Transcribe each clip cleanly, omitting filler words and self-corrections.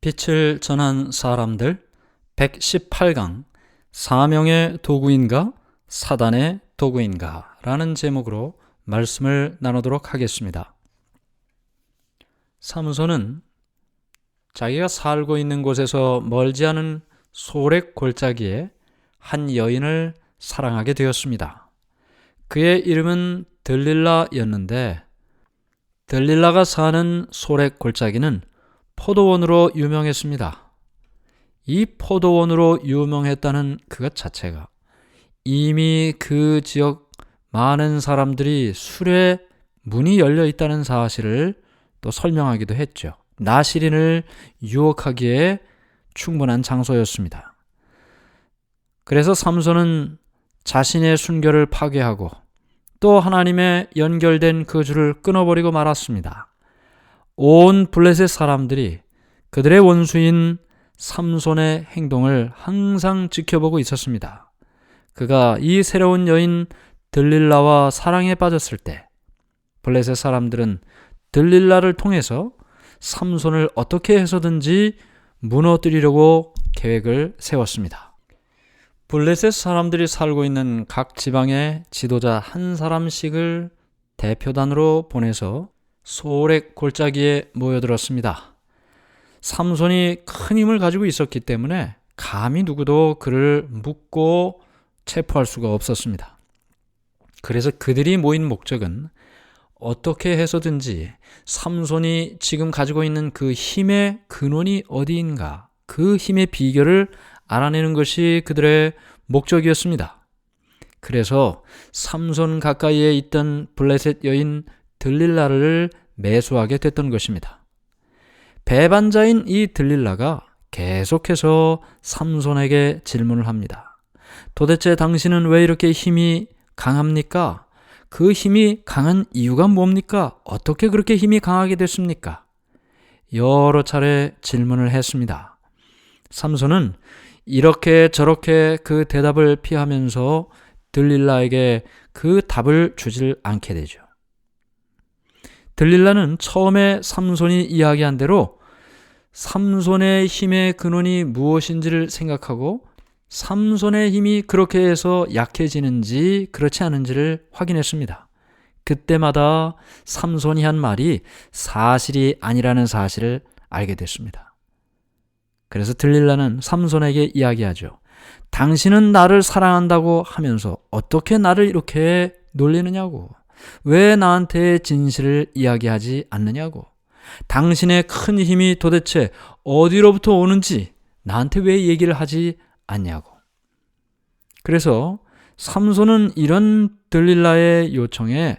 빛을 전한 사람들 118강 사명의 도구인가 사단의 도구인가 라는 제목으로 말씀을 나누도록 하겠습니다. 삼손은 자기가 살고 있는 곳에서 멀지 않은 소렉 골짜기에 한 여인을 사랑하게 되었습니다. 그의 이름은 들릴라였는데 들릴라가 사는 소렉 골짜기는 포도원으로 유명했습니다. 이 포도원으로 유명했다는 그것 자체가 이미 그 지역 많은 사람들이 술에 문이 열려 있다는 사실을 또 설명하기도 했죠. 나시린을 유혹하기에 충분한 장소였습니다. 그래서 삼손은 자신의 순결을 파괴하고 또 하나님의 연결된 그 줄을 끊어버리고 말았습니다. 온 블레셋 사람들이 그들의 원수인 삼손의 행동을 항상 지켜보고 있었습니다. 그가 이 새로운 여인 들릴라와 사랑에 빠졌을 때 블레셋 사람들은 들릴라를 통해서 삼손을 어떻게 해서든지 무너뜨리려고 계획을 세웠습니다. 블레셋 사람들이 살고 있는 각 지방의 지도자 한 사람씩을 대표단으로 보내서 소렉 골짜기에 모여들었습니다. 삼손이 큰 힘을 가지고 있었기 때문에 감히 누구도 그를 묶고 체포할 수가 없었습니다. 그래서 그들이 모인 목적은 어떻게 해서든지 삼손이 지금 가지고 있는 그 힘의 근원이 어디인가, 그 힘의 비결을 알아내는 것이 그들의 목적이었습니다. 그래서 삼손 가까이에 있던 블레셋 여인 들릴라를 매수하게 됐던 것입니다. 배반자인 이 들릴라가 계속해서 삼손에게 질문을 합니다. 도대체 당신은 왜 이렇게 힘이 강합니까? 그 힘이 강한 이유가 뭡니까? 어떻게 그렇게 힘이 강하게 됐습니까? 여러 차례 질문을 했습니다. 삼손은 이렇게 저렇게 그 대답을 피하면서 들릴라에게 그 답을 주질 않게 되죠. 들릴라는 처음에 삼손이 이야기한 대로 삼손의 힘의 근원이 무엇인지를 생각하고 삼손의 힘이 그렇게 해서 약해지는지 그렇지 않은지를 확인했습니다. 그때마다 삼손이 한 말이 사실이 아니라는 사실을 알게 됐습니다. 그래서 들릴라는 삼손에게 이야기하죠. 당신은 나를 사랑한다고 하면서 어떻게 나를 이렇게 놀리느냐고. 왜 나한테 진실을 이야기하지 않느냐고. 당신의 큰 힘이 도대체 어디로부터 오는지 나한테 왜 얘기를 하지 않냐고. 그래서 삼손은 이런 들릴라의 요청에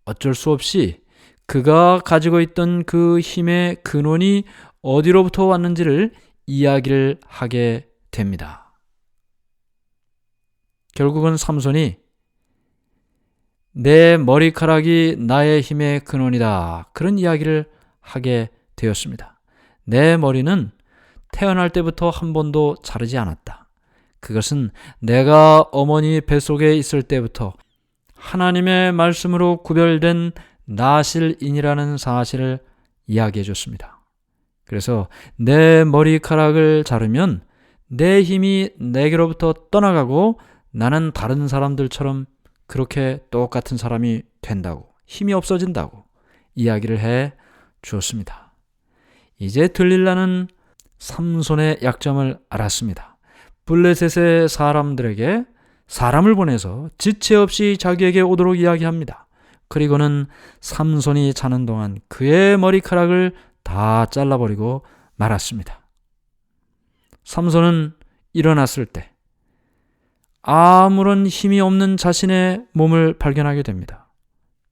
어쩔 수 없이 그가 가지고 있던 그 힘의 근원이 어디로부터 왔는지를 이야기를 하게 됩니다. 결국은 삼손이 내 머리카락이 나의 힘의 근원이다. 그런 이야기를 하게 되었습니다. 내 머리는 태어날 때부터 한 번도 자르지 않았다. 그것은 내가 어머니 뱃속에 있을 때부터 하나님의 말씀으로 구별된 나실인이라는 사실을 이야기해 줬습니다. 그래서 내 머리카락을 자르면 내 힘이 내게로부터 떠나가고 나는 다른 사람들처럼 그렇게 똑같은 사람이 된다고, 힘이 없어진다고 이야기를 해 주었습니다. 이제 들릴라는 삼손의 약점을 알았습니다. 블레셋의 사람들에게 사람을 보내서 지체 없이 자기에게 오도록 이야기합니다. 그리고는 삼손이 자는 동안 그의 머리카락을 다 잘라버리고 말았습니다. 삼손은 일어났을 때 아무런 힘이 없는 자신의 몸을 발견하게 됩니다.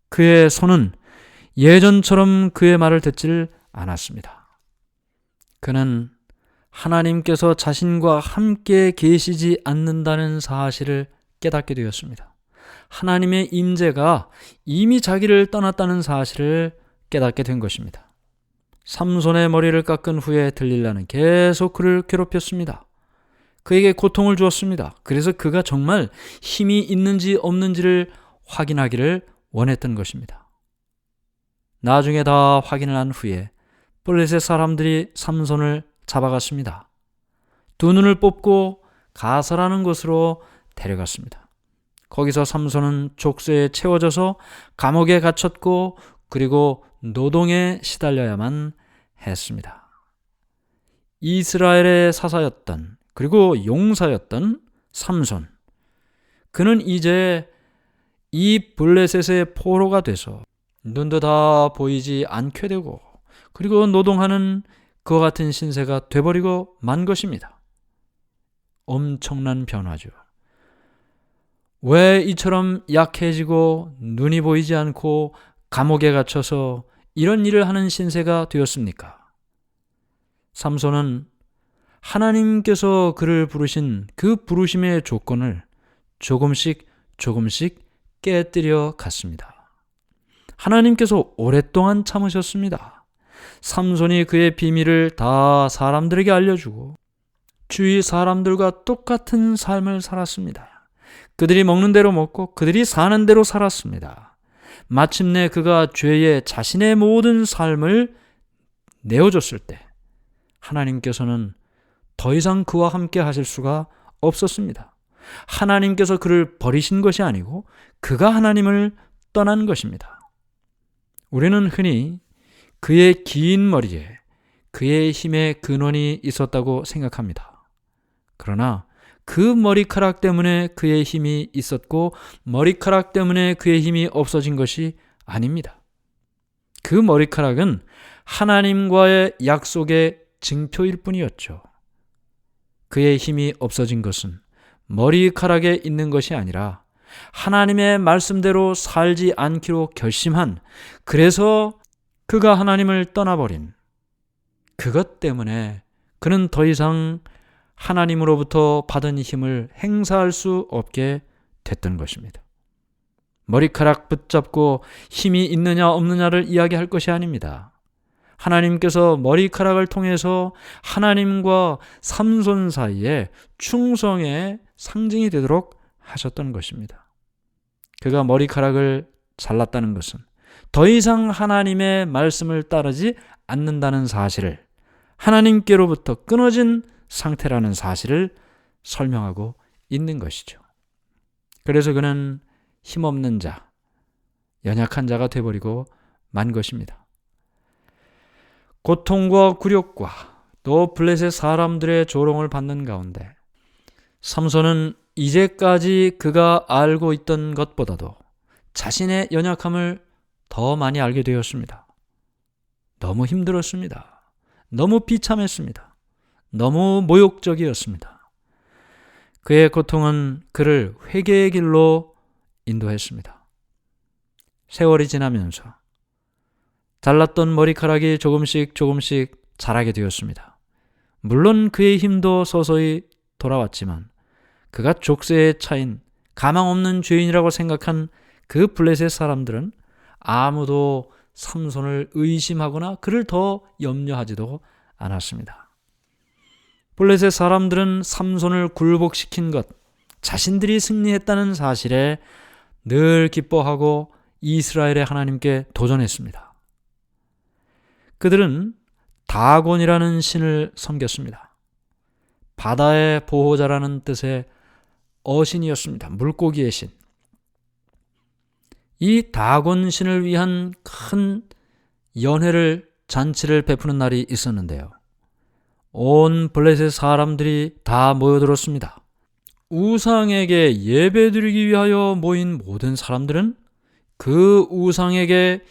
그의 손은 예전처럼 그의 말을 듣질 않았습니다. 그는 하나님께서 자신과 함께 계시지 않는다는 사실을 깨닫게 되었습니다. 하나님의 임재가 이미 자기를 떠났다는 사실을 깨닫게 된 것입니다. 삼손의 머리를 깎은 후에 들릴라는 계속 그를 괴롭혔습니다. 그에게 고통을 주었습니다. 그래서 그가 정말 힘이 있는지 없는지를 확인하기를 원했던 것입니다. 나중에 다 확인을 한 후에 블레셋 사람들이 삼손을 잡아갔습니다. 두 눈을 뽑고 가설하는 곳으로 데려갔습니다. 거기서 삼손은 족쇄에 채워져서 감옥에 갇혔고 그리고 노동에 시달려야만 했습니다. 이스라엘의 사사였던 그리고 용사였던 삼손, 그는 이제 이 블레셋의 포로가 돼서 눈도 다 보이지 않게 되고 그리고 노동하는 그와 같은 신세가 돼버리고 만 것입니다. 엄청난 변화죠. 왜 이처럼 약해지고 눈이 보이지 않고 감옥에 갇혀서 이런 일을 하는 신세가 되었습니까? 삼손은 하나님께서 그를 부르신 그 부르심의 조건을 조금씩 깨뜨려 갔습니다. 하나님께서 오랫동안 참으셨습니다. 삼손이 그의 비밀을 다 사람들에게 알려주고 주위 사람들과 똑같은 삶을 살았습니다. 그들이 먹는 대로 먹고 그들이 사는 대로 살았습니다. 마침내 그가 죄에 자신의 모든 삶을 내어줬을 때 하나님께서는 더 이상 그와 함께 하실 수가 없었습니다. 하나님께서 그를 버리신 것이 아니고 그가 하나님을 떠난 것입니다. 우리는 흔히 그의 긴 머리에 그의 힘의 근원이 있었다고 생각합니다. 그러나 그 머리카락 때문에 그의 힘이 있었고 머리카락 때문에 그의 힘이 없어진 것이 아닙니다. 그 머리카락은 하나님과의 약속의 증표일 뿐이었죠. 그의 힘이 없어진 것은 머리카락에 있는 것이 아니라 하나님의 말씀대로 살지 않기로 결심한, 그래서 그가 하나님을 떠나버린 그것 때문에 그는 더 이상 하나님으로부터 받은 힘을 행사할 수 없게 됐던 것입니다. 머리카락 붙잡고 힘이 있느냐 없느냐를 이야기할 것이 아닙니다. 하나님께서 머리카락을 통해서 하나님과 삼손 사이에 충성의 상징이 되도록 하셨던 것입니다. 그가 머리카락을 잘랐다는 것은 더 이상 하나님의 말씀을 따르지 않는다는 사실을, 하나님께로부터 끊어진 상태라는 사실을 설명하고 있는 것이죠. 그래서 그는 힘없는 자, 연약한 자가 되어버리고 만 것입니다. 고통과 굴욕과 또 블레셋 사람들의 조롱을 받는 가운데 삼손은 이제까지 그가 알고 있던 것보다도 자신의 연약함을 더 많이 알게 되었습니다. 너무 힘들었습니다. 너무 비참했습니다. 너무 모욕적이었습니다. 그의 고통은 그를 회개의 길로 인도했습니다. 세월이 지나면서 잘랐던 머리카락이 조금씩 자라게 되었습니다. 물론 그의 힘도 서서히 돌아왔지만 그가 족쇄에 차인 가망 없는 죄인이라고 생각한 그 블레셋 사람들은 아무도 삼손을 의심하거나 그를 더 염려하지도 않았습니다. 블레셋 사람들은 삼손을 굴복시킨 것, 자신들이 승리했다는 사실에 늘 기뻐하고 이스라엘의 하나님께 도전했습니다. 그들은 다곤이라는 신을 섬겼습니다. 바다의 보호자라는 뜻의 어신이었습니다. 물고기의 신. 이 다곤 신을 위한 큰 잔치를 베푸는 날이 있었는데요. 온 블레셋 사람들이 다 모여들었습니다. 우상에게 예배드리기 위하여 모인 모든 사람들은 그 우상에게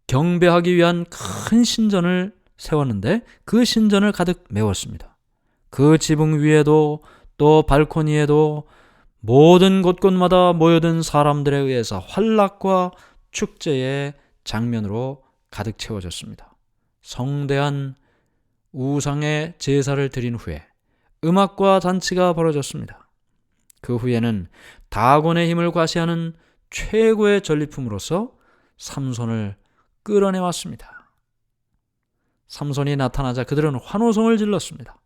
경배하기 위한 큰 신전을 세웠는데 그 신전을 가득 메웠습니다. 그 지붕 위에도 또 발코니에도 모든 곳곳마다 모여든 사람들에 의해서 환락과 축제의 장면으로 가득 채워졌습니다. 성대한 우상의 제사를 드린 후에 음악과 잔치가 벌어졌습니다. 그 후에는 다곤의 힘을 과시하는 최고의 전리품으로서 삼손을 끌어내왔습니다. 삼손이 나타나자 그들은 환호성을 질렀습니다.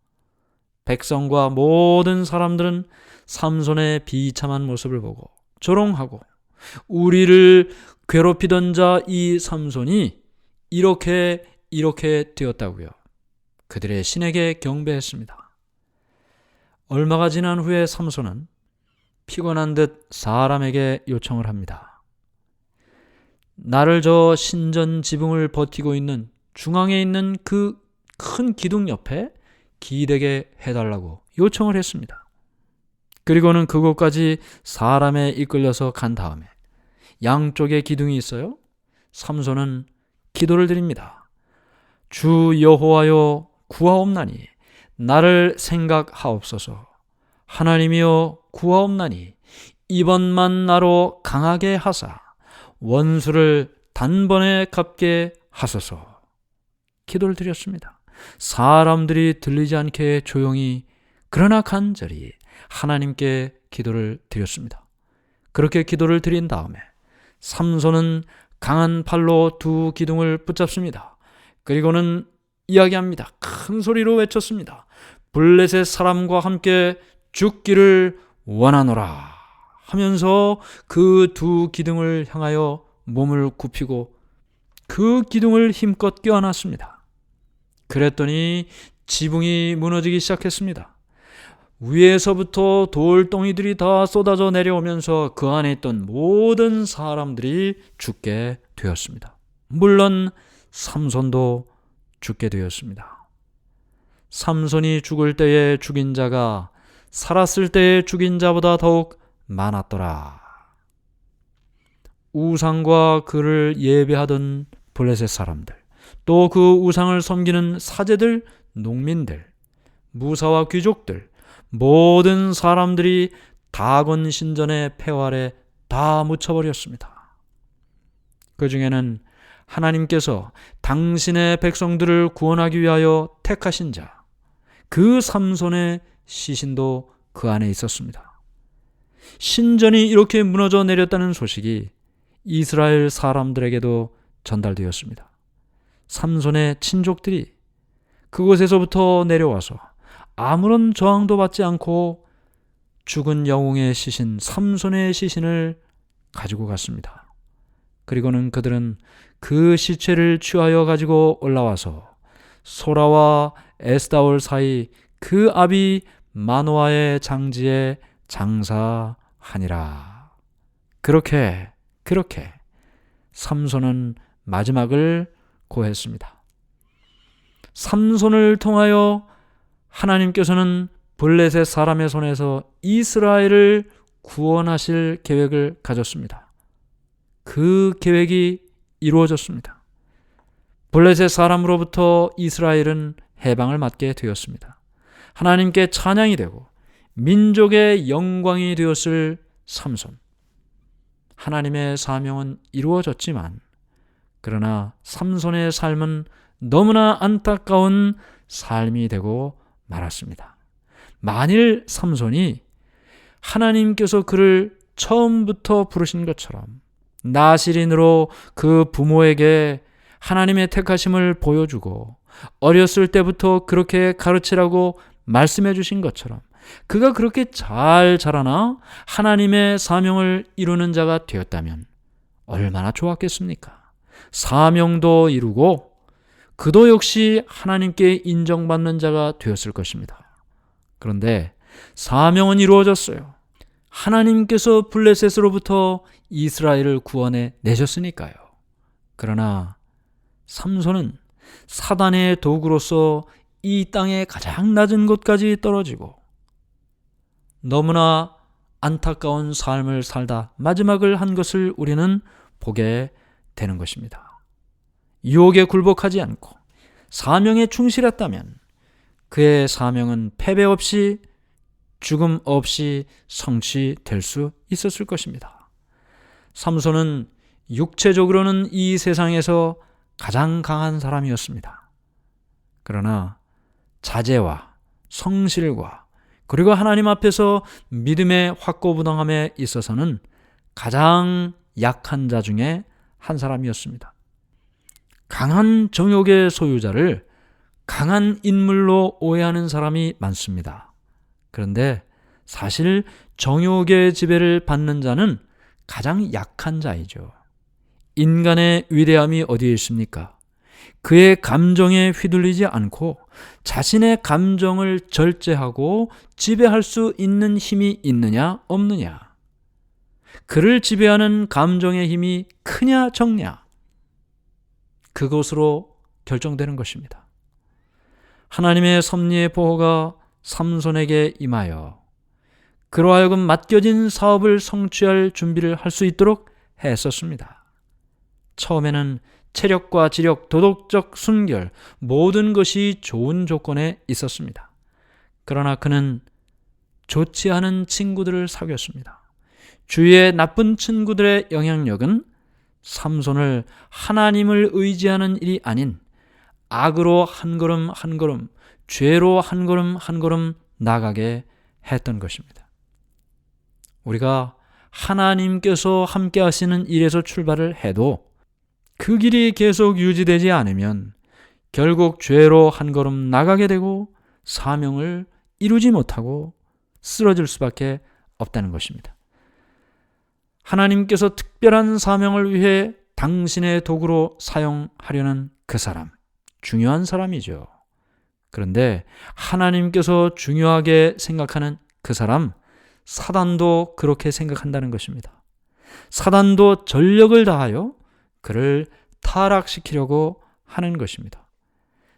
백성과 모든 사람들은 삼손의 비참한 모습을 보고 조롱하고, 우리를 괴롭히던 자 이 삼손이 이렇게 되었다고요. 그들의 신에게 경배했습니다. 얼마가 지난 후에 삼손은 피곤한 듯 사람에게 요청을 합니다. 나를 저 신전 지붕을 버티고 있는 중앙에 있는 그 큰 기둥 옆에 기대게 해달라고 요청을 했습니다. 그리고는 그곳까지 사람에 이끌려서 간 다음에 양쪽에 기둥이 있어요. 삼손은 기도를 드립니다. 주 여호와여 구하옵나니 나를 생각하옵소서. 하나님이여 구하옵나니 이번만 나로 강하게 하사 원수를 단번에 갚게 하소서. 기도를 드렸습니다. 사람들이 들리지 않게 조용히 그러나 간절히 하나님께 기도를 드렸습니다. 그렇게 기도를 드린 다음에 삼손은 강한 팔로 두 기둥을 붙잡습니다. 그리고는 이야기합니다. 큰 소리로 외쳤습니다. 블레셋 사람과 함께 죽기를 원하노라 하면서 그 두 기둥을 향하여 몸을 굽히고 그 기둥을 힘껏 껴안았습니다. 그랬더니 지붕이 무너지기 시작했습니다. 위에서부터 돌덩이들이 다 쏟아져 내려오면서 그 안에 있던 모든 사람들이 죽게 되었습니다. 물론 삼손도 죽게 되었습니다. 삼손이 죽을 때에 죽인 자가 살았을 때에 죽인 자보다 더욱 많았더라. 우상과 그를 예배하던 블레셋 사람들, 또 그 우상을 섬기는 사제들, 농민들, 무사와 귀족들, 모든 사람들이 다곤 신전의 폐활에 다 묻혀버렸습니다. 그 중에는 하나님께서 당신의 백성들을 구원하기 위하여 택하신 자, 그 삼손의 시신도 그 안에 있었습니다. 신전이 이렇게 무너져 내렸다는 소식이 이스라엘 사람들에게도 전달되었습니다. 삼손의 친족들이 그곳에서부터 내려와서 아무런 저항도 받지 않고 죽은 영웅의 시신, 삼손의 시신을 가지고 갔습니다. 그리고는 그들은 그 시체를 취하여 가지고 올라와서 소라와 에스다올 사이 그 아비 마노아의 장지에 장사하니라. 그렇게 삼손은 마지막을 고했습니다. 삼손을 통하여 하나님께서는 블레셋 사람의 손에서 이스라엘을 구원하실 계획을 가졌습니다. 그 계획이 이루어졌습니다. 블레셋 사람으로부터 이스라엘은 해방을 받게 되었습니다. 하나님께 찬양이 되고 민족의 영광이 되었을 삼손. 하나님의 사명은 이루어졌지만 그러나 삼손의 삶은 너무나 안타까운 삶이 되고 말았습니다. 만일 삼손이 하나님께서 그를 처음부터 부르신 것처럼 나실인으로 그 부모에게 하나님의 택하심을 보여주고 어렸을 때부터 그렇게 가르치라고 말씀해 주신 것처럼 그가 그렇게 잘 자라나 하나님의 사명을 이루는 자가 되었다면 얼마나 좋았겠습니까? 사명도 이루고 그도 역시 하나님께 인정받는 자가 되었을 것입니다. 그런데 사명은 이루어졌어요. 하나님께서 블레셋으로부터 이스라엘을 구원해 내셨으니까요. 그러나 삼손은 사단의 도구로서 이 땅의 가장 낮은 곳까지 떨어지고 너무나 안타까운 삶을 살다 마지막을 한 것을 우리는 보게 되는 것입니다. 유혹에 굴복하지 않고 사명에 충실했다면 그의 사명은 패배 없이 죽음 없이 성취될 수 있었을 것입니다. 삼손은 육체적으로는 이 세상에서 가장 강한 사람이었습니다. 그러나 자제와 성실과 그리고 하나님 앞에서 믿음의 확고부동함에 있어서는 가장 약한 자 중에 한 사람이었습니다. 강한 정욕의 소유자를 강한 인물로 오해하는 사람이 많습니다. 그런데 사실 정욕의 지배를 받는 자는 가장 약한 자이죠. 인간의 위대함이 어디에 있습니까? 그의 감정에 휘둘리지 않고 자신의 감정을 절제하고 지배할 수 있는 힘이 있느냐 없느냐, 그를 지배하는 감정의 힘이 크냐 적냐, 그것으로 결정되는 것입니다. 하나님의 섭리의 보호가 삼손에게 임하여 그로 하여금 맡겨진 사업을 성취할 준비를 할 수 있도록 했었습니다. 처음에는 체력과 지력, 도덕적 순결, 모든 것이 좋은 조건에 있었습니다. 그러나 그는 좋지 않은 친구들을 사귀었습니다. 주위의 나쁜 친구들의 영향력은 삼손을 하나님을 의지하는 일이 아닌 악으로 한 걸음 한 걸음, 죄로 한 걸음 한 걸음 나가게 했던 것입니다. 우리가 하나님께서 함께 하시는 일에서 출발을 해도 그 길이 계속 유지되지 않으면 결국 죄로 한 걸음 나가게 되고 사명을 이루지 못하고 쓰러질 수밖에 없다는 것입니다. 하나님께서 특별한 사명을 위해 당신의 도구로 사용하려는 그 사람, 중요한 사람이죠. 그런데 하나님께서 중요하게 생각하는 그 사람, 사단도 그렇게 생각한다는 것입니다. 사단도 전력을 다하여 그를 타락시키려고 하는 것입니다.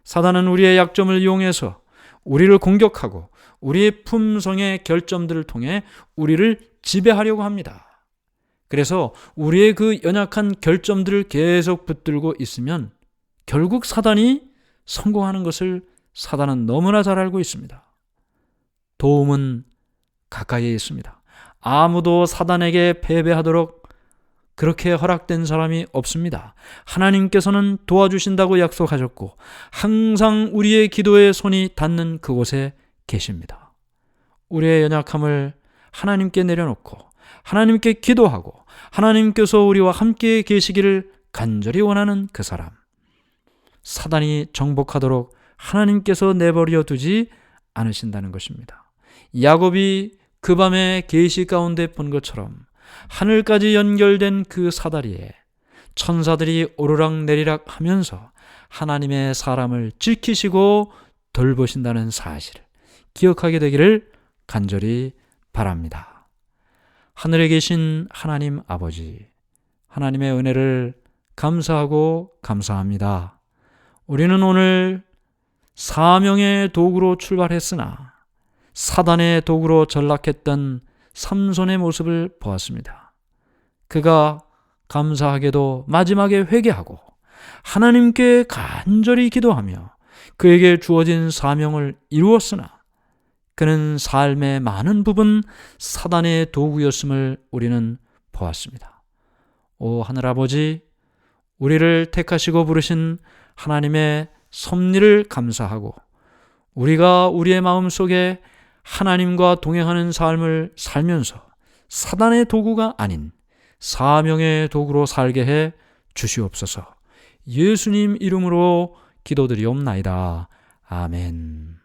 사단은 우리의 약점을 이용해서 우리를 공격하고 우리의 품성의 결점들을 통해 우리를 지배하려고 합니다. 그래서 우리의 그 연약한 결점들을 계속 붙들고 있으면 결국 사단이 성공하는 것을 사단은 너무나 잘 알고 있습니다. 도움은 가까이에 있습니다. 아무도 사단에게 패배하도록 그렇게 허락된 사람이 없습니다. 하나님께서는 도와주신다고 약속하셨고 항상 우리의 기도에 손이 닿는 그곳에 계십니다. 우리의 연약함을 하나님께 내려놓고 하나님께 기도하고 하나님께서 우리와 함께 계시기를 간절히 원하는 그 사람, 사단이 정복하도록 하나님께서 내버려 두지 않으신다는 것입니다. 야곱이 그 밤에 계시 가운데 본 것처럼 하늘까지 연결된 그 사다리에 천사들이 오르락내리락 하면서 하나님의 사람을 지키시고 돌보신다는 사실을 기억하게 되기를 간절히 바랍니다. 하늘에 계신 하나님 아버지, 하나님의 은혜를 감사하고 감사합니다. 우리는 오늘 사명의 도구로 출발했으나 사단의 도구로 전락했던 삼손의 모습을 보았습니다. 그가 감사하게도 마지막에 회개하고 하나님께 간절히 기도하며 그에게 주어진 사명을 이루었으나 그는 삶의 많은 부분 사단의 도구였음을 우리는 보았습니다. 오 하늘아버지, 우리를 택하시고 부르신 하나님의 섭리를 감사하고 우리가 우리의 마음속에 하나님과 동행하는 삶을 살면서 사단의 도구가 아닌 사명의 도구로 살게 해 주시옵소서. 예수님 이름으로 기도드리옵나이다. 아멘.